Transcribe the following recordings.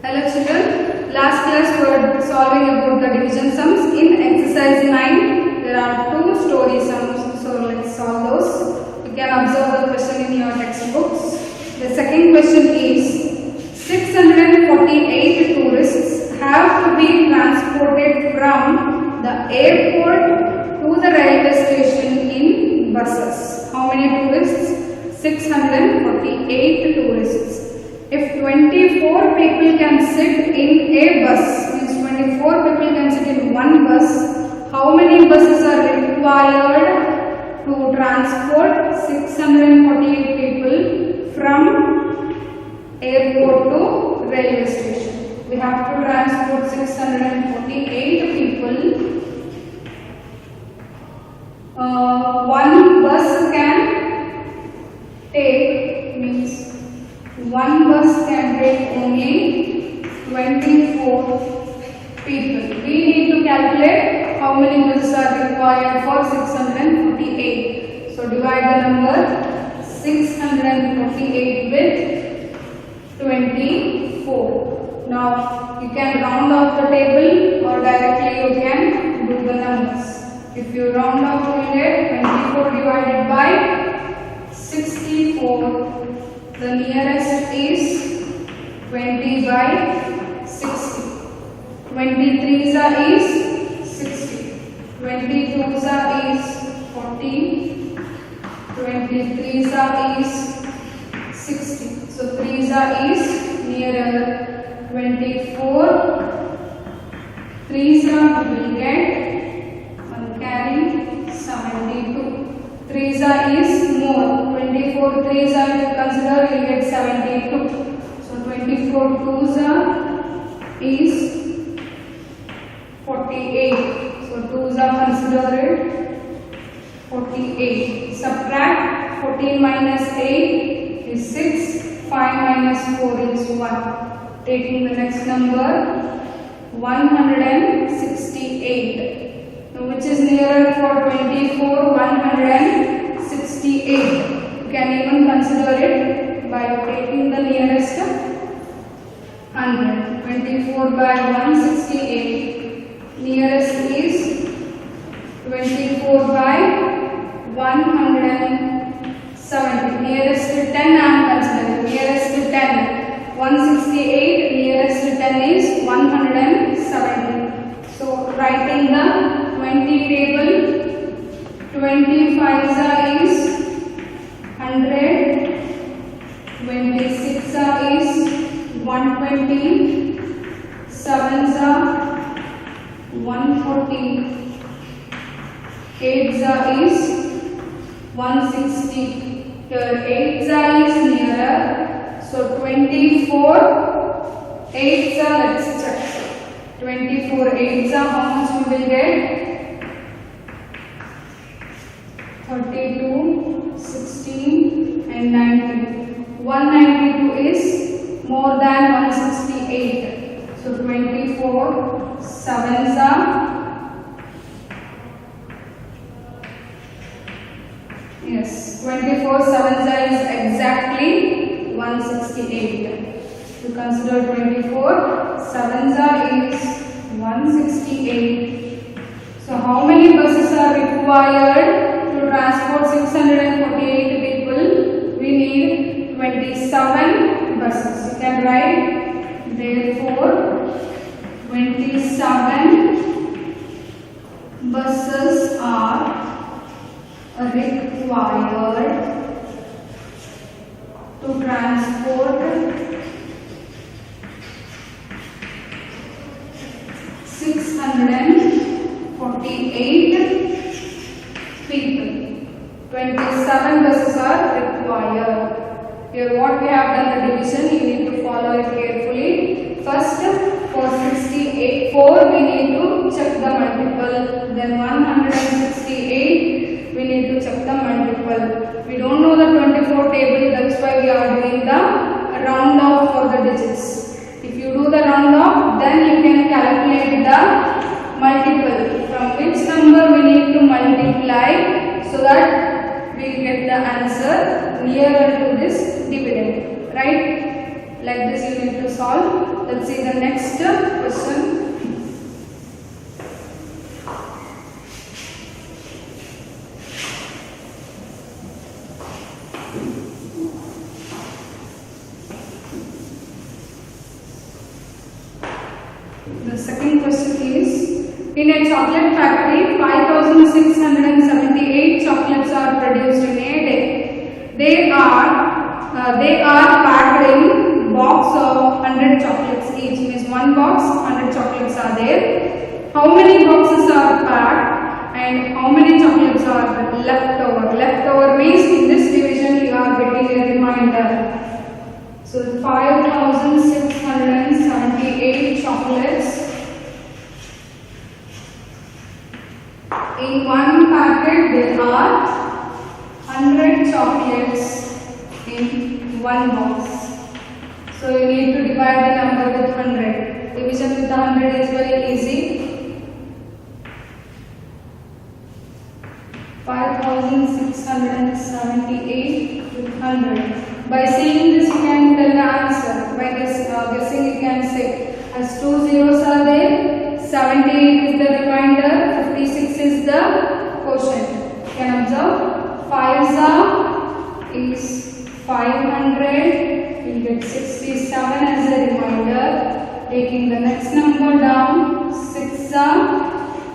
Hello children, last class we were solving about the division sums. In exercise 9, there are two story sums, so let's solve those. You can observe the question in your textbooks. The second question is, 648 tourists have to be transported from the airport to the railway station in buses. How many tourists? 648 tourists. If 24 people can sit in a bus, means 24 people can sit in one bus, how many buses are required to transport 648 people from airport to railway station? We have to transport 648 people. One bus can take, means one bus can take only 24 people. We need to calculate how many buses are required for 648. So divide the number 648 with 24. Now you can round off the table or directly you can do the numbers. If you round off, you will get 24 divided by 64. The nearest is 20 by 60. 23 is 60. 22 is 40. 23 is 60. So 3 is nearer. 24. 3 will get one carry 72. 3 is more. 24 3s if you consider, you will get 72. So 24 2s is 48. So 2s are considered 48. Subtract 14 minus 8 is 6. 5 minus 4 is 1. Taking the next number 168. Now which is nearer for 24? 168. You can even consider it by taking the nearest 100. 24 by 168. Nearest is 24 by 170. Nearest to 10 I am considering. Nearest to 10. 168. Nearest to 10 is 170. So writing the 20 table, 25 is 100, 26 is 120, 7 is 140, 8 is 160. Here 8 is nearer, so 24, 8 let's check. 24 8s how much we will get? 32, 16 and 19. 192 is more than 168. So 24 7s yes, 24 7s is exactly 168. To consider 24 7s is 168. So how many buses are required to transport 648 people? We need 27 buses. You can write therefore 27 buses are required to transport 648 people. 27 buses are required. Here what we have done the division, you need to follow it carefully. First for 64 we need to check the multiple. Then 168 we need to check the multiple. We don't know the 24 table, that's why we are doing the round off for the digits. If you do the round off, then you can calculate the multiple. From which number we need to multiply so that we get the answer nearer to this dividend, right? Like this you need to solve. The let's see the next question. The second question is, in a chocolate factory, 5,678 chocolates are produced in a day. They are packed in box of 100 chocolates each. Means one box, 100 chocolates are there. How many boxes are packed and how many chocolates are left over? Left over means in this division you are getting a remainder. So 5,678 chocolates. In one packet there are 100 chocolates in one box. So you need to divide the number with 100. Division with 100 is very easy. 5,678 with 100. By seeing this you can tell the answer. By this guessing you can say, as 2 zeros are there, 78 is the remainder, 56 is the quotient. You can observe 5 is 500, we get 67 as a remainder. Taking the next number down, 6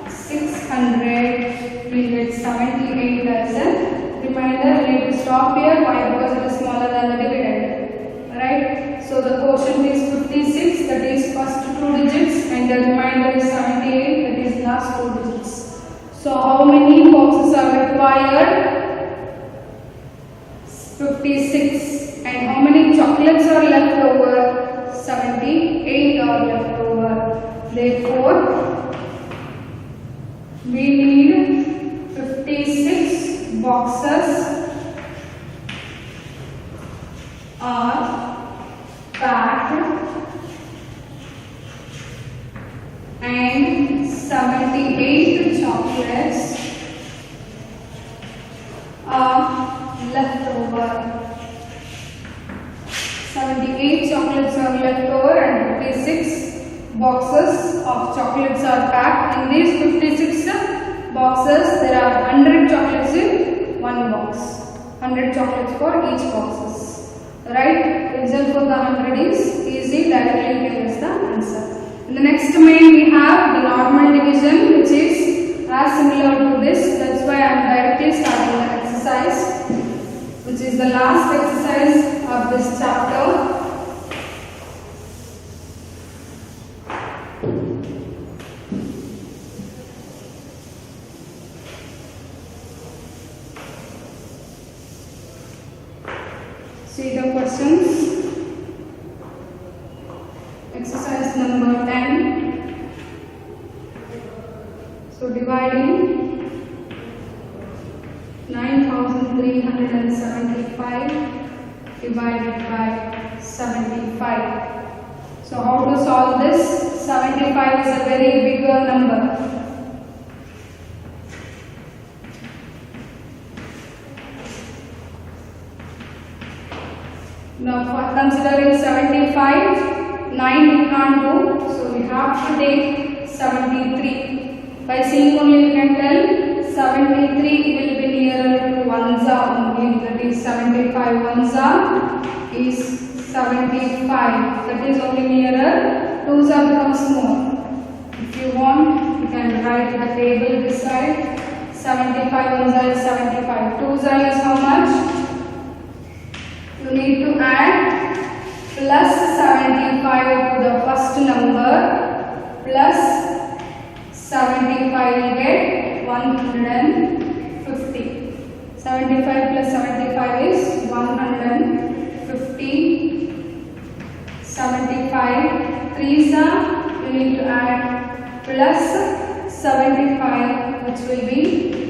600, we get 78 as a remainder. We need to stop here. Why? Because it is smaller than the dividend. Right? So the quotient is 56, that is first 2 digits, and the remainder is 78, that is last 2 digits. So how many boxes are required? 56. And how many chocolates are left over? 78 are left over. Therefore, we need 56 boxes are packed and 78 chocolates are left over. 78 chocolates are left over and 56 boxes of chocolates are packed. In these 56 boxes, there are 100 chocolates in one box. 100 chocolates for each boxes. Right? Result for the 100 is easy. Directly you can guess the answer. In the next domain we have the normal division, which is as similar to this. That's why I am directly starting the exercise, which is the last exercise of this chapter. See the questions. Exercise number 10. So dividing 9,375 divided by 75. So how to solve this? 75 is a very bigger number. Now for considering 75, 9 we can't do, so we have to take 73. By seeing only you can tell 73 will be nearer to 1za only, that is 75 1za is 75, that is only nearer, 2za becomes more. If you want, you can write the table beside. 75 1za is 75, 2za is how much? You need to add plus 75 to the first number plus 75 will get 150. 75 plus 75 is 150. 75 3s you need to add plus 75, which will be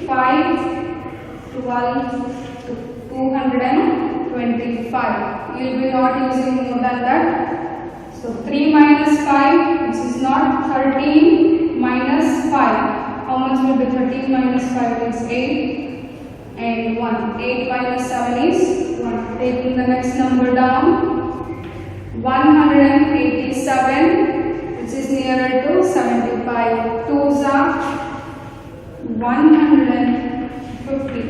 5 12 225. You will be not using more than that. So 3 minus 5, which is not 13 minus 5. How much will be 13 minus 5 is 8 and 1. 8 minus 7 is 1. Taking the next number down, 187 7, which is nearer to 75. 2s are 150.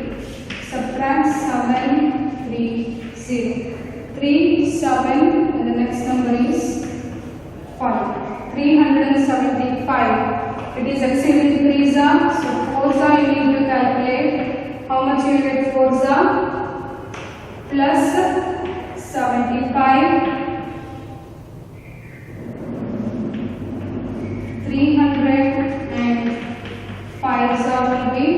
Subtract 7, 3, 0. 3, 7, and the next number is 5. 375. It is exceeding 3s are, so 4s are you need to calculate. How much you will get 4s are? Plus 75. 305 will be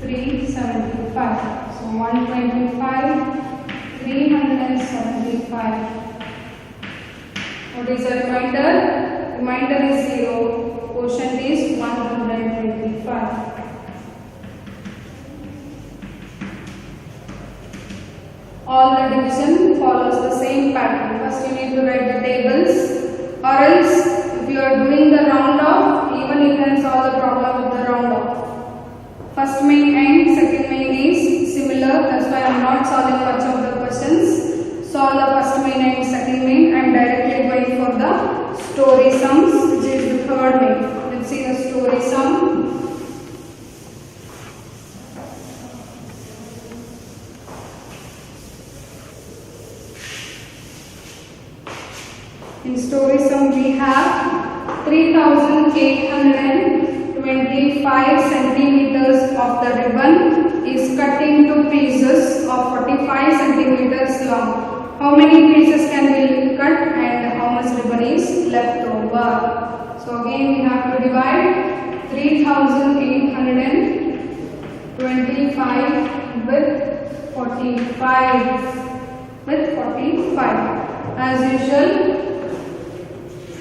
375. So 125, 375. What is the remainder? Remainder is 0. Quotient is 125. All the division follows the same pattern. First you need to write the tables, or else if you are doing the round off, even you can solve the problem with the round off. First main and second main is similar, that's why I am not solving much of the questions. Solve the first main and second main and directly going for the story sums, which is the third main. Let's see the story sum. In story sum we have 3,825 centimeters of the ribbon is cut into pieces of 45 centimeters long. How many pieces can be cut and how much ribbon is left over? So again we have to divide 3,825 with 45. As usual,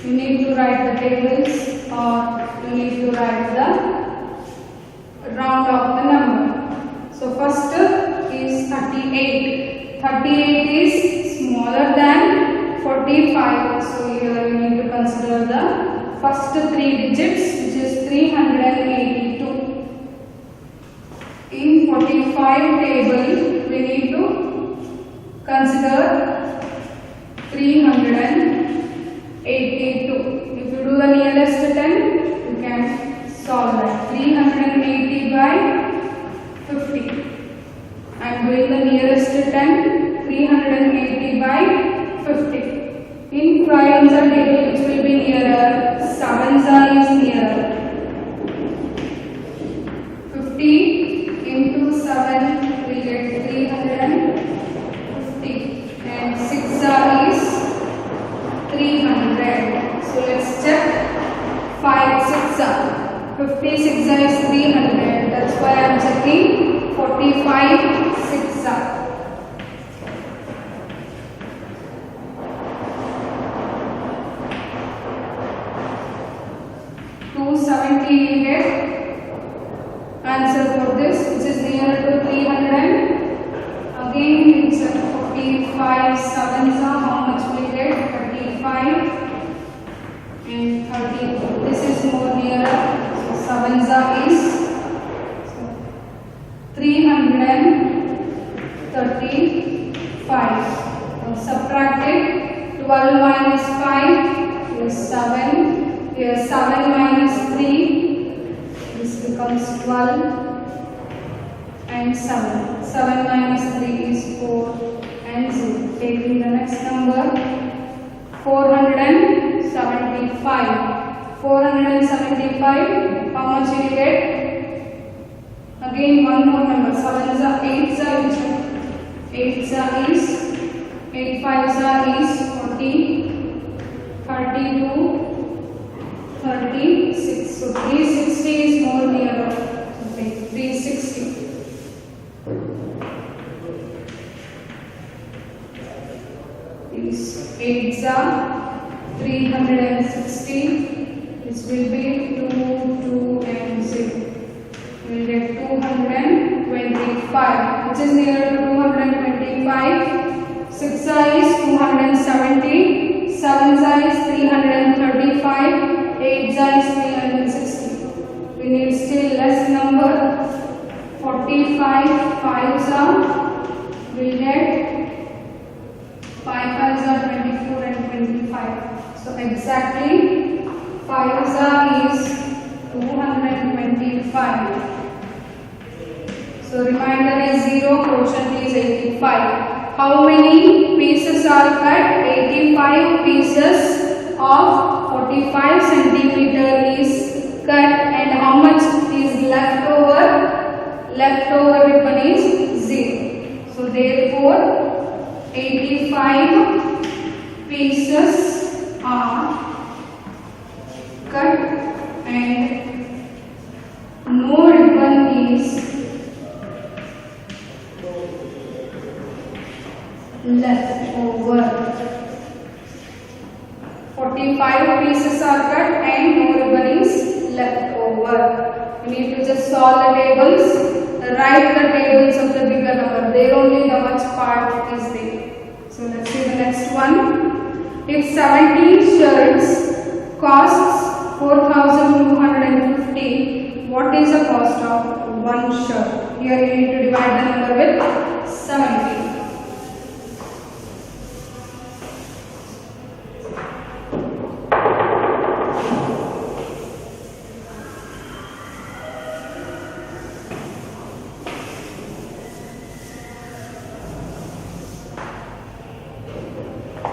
you need to write the tables or you need to write the round of the number. So first is 38. 38 is smaller than 45. So here you need to consider the first 3 digits, which is 382. In 45 table we need to consider 382. If you do the nearest 10, you can solve that. 380 by 50. I am doing the nearest 10. 380 by 50. In 5s table, which will be nearer, 7s is nearer. 50 into 7 we get 350, and 6 is 300. So let's check. 5, 6 56 is 300. That's why I am checking. 45, 6 270 you get. Answer for this, which is nearer to 300. Again we check 45, 7s how much we get? 35 and 32. This is more nearer. So 7s is 335. Now subtract it. 12 minus 5 is 7. Here 7 minus 3. This becomes 12 and 7. 7 minus 3 is 4 and 0. Taking the next number, 475. 475, how much you will get? Again one more number. 7s are 8s are 8s are is 8 5s are is 40, 32, 36. So 360 is more nearer. Okay, 360. These 8s are 360. This will be 2, 2 and 0. We will get 225, which is nearer to 225. 6 is 270. 7 is 335. 8 is 360. We need still less number. 45 5s are. We will get 5 5s are 24 and 20. 225. So exactly 5 is 225. So remainder is 0, quotient is 85. How many pieces are cut? 85 pieces of 45 centimeter is cut, and how much is left over? Leftover ribbon is 0. So therefore 85 pieces are cut and no ribbon is left over. 45 pieces are cut and no ribbon is left over. You need to just solve the tables. Write the tables of the bigger number. There only the much part is there. So let's see the next one. If 17 shirts costs 4,250, what is the cost of one shirt? Here you need to divide the number with 17.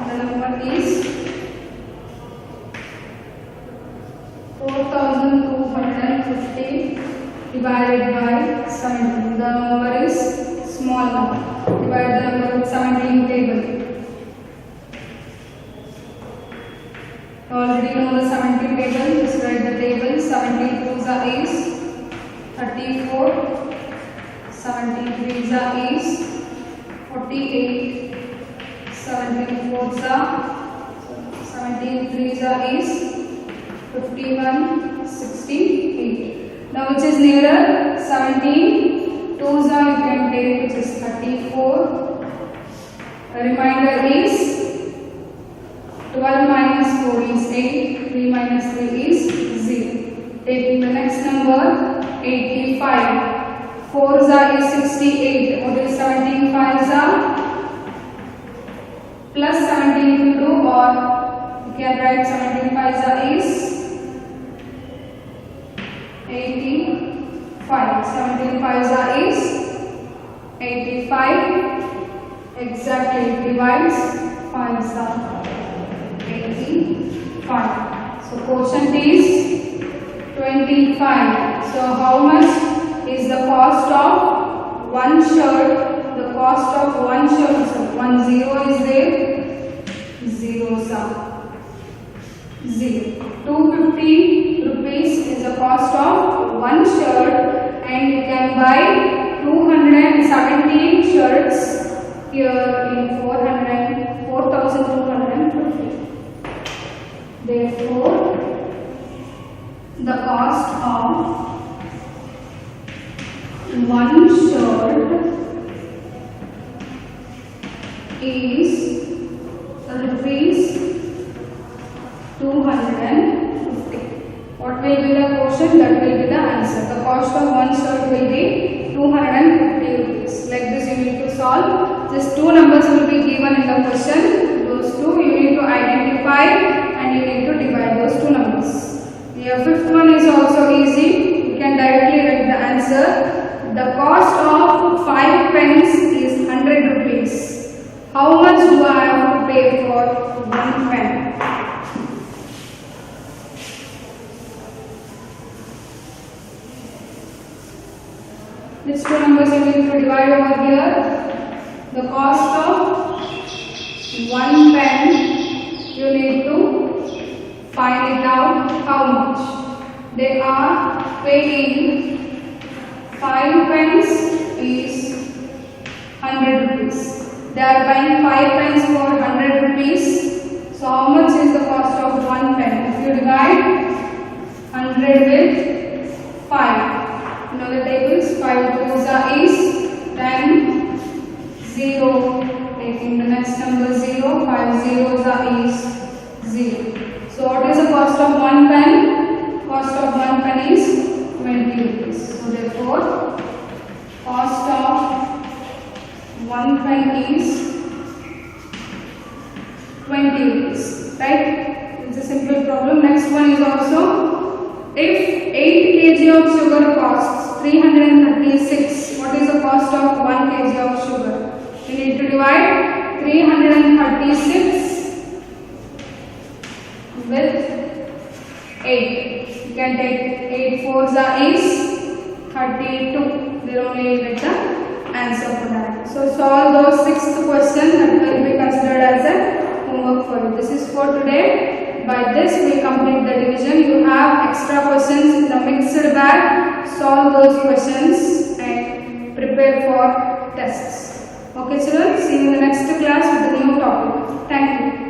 The number is 4,250 divided by 17. The number is small number. Divide the number with 17 table. You already know the 17 table. Just write the table. 17 2s is 34. 17 3s is 48. 17 4s are 17 3s is 51, 68. Now which is nearer? 17 2s you can take, which is 34. The remainder is 12 minus 4 is 8. 3 minus 3 is 0. Taking the next number 85. 4s is 68. What is 17 5s? Plus 17 into 2, or you can write 17 5s is 85. 17 5s is 85. Exactly divides 5s 85. So quotient is 25. So how much is the cost of one shirt? The cost of one shirt, so 1 0 is there, 0 are 0. 250 rupees is the cost of one shirt, and you can buy 217 shirts here in 4,250. Therefore, the cost of one shirt is rupees 250. What will be the quotient? That will be the answer. The cost of one shirt will be 250 rupees. Like this you need to solve. Just two numbers will be given in the question. Those two you need to identify and you need to divide those two numbers. The fifth one is also easy. You can directly write the answer. The cost of 5 pens is 100 rupees. How much do I have to pay for one pen? Which two numbers you need to divide over here? The cost of one pen, you need to find it out how much. They are paying 5 pens is 100 rupees. They are buying 5 pens for 100 rupees. So how much is the cost of one pen? If you divide 100 with 5, you know the tables. 5 2s is 10, 0. Taking the next number 0, 5 zeros is 0. So what is the cost of one pen? Cost of one pen is 20 rupees. So therefore, cost of one pen is 20 rupees. right? It's a simple problem. Next one is also, if 8 kg of sugar costs 336, what is the cost of 1 kg of sugar? We need to divide 336 with 8. You can take 8 fours is 32. There only you get the answer for that. So solve those 6th question that will be considered as a homework for you. This is for today. By this we complete the division. You have extra questions in the mixed bag. Solve those questions and prepare for tests. Okay children, see you in the next class with a new topic. Thank you.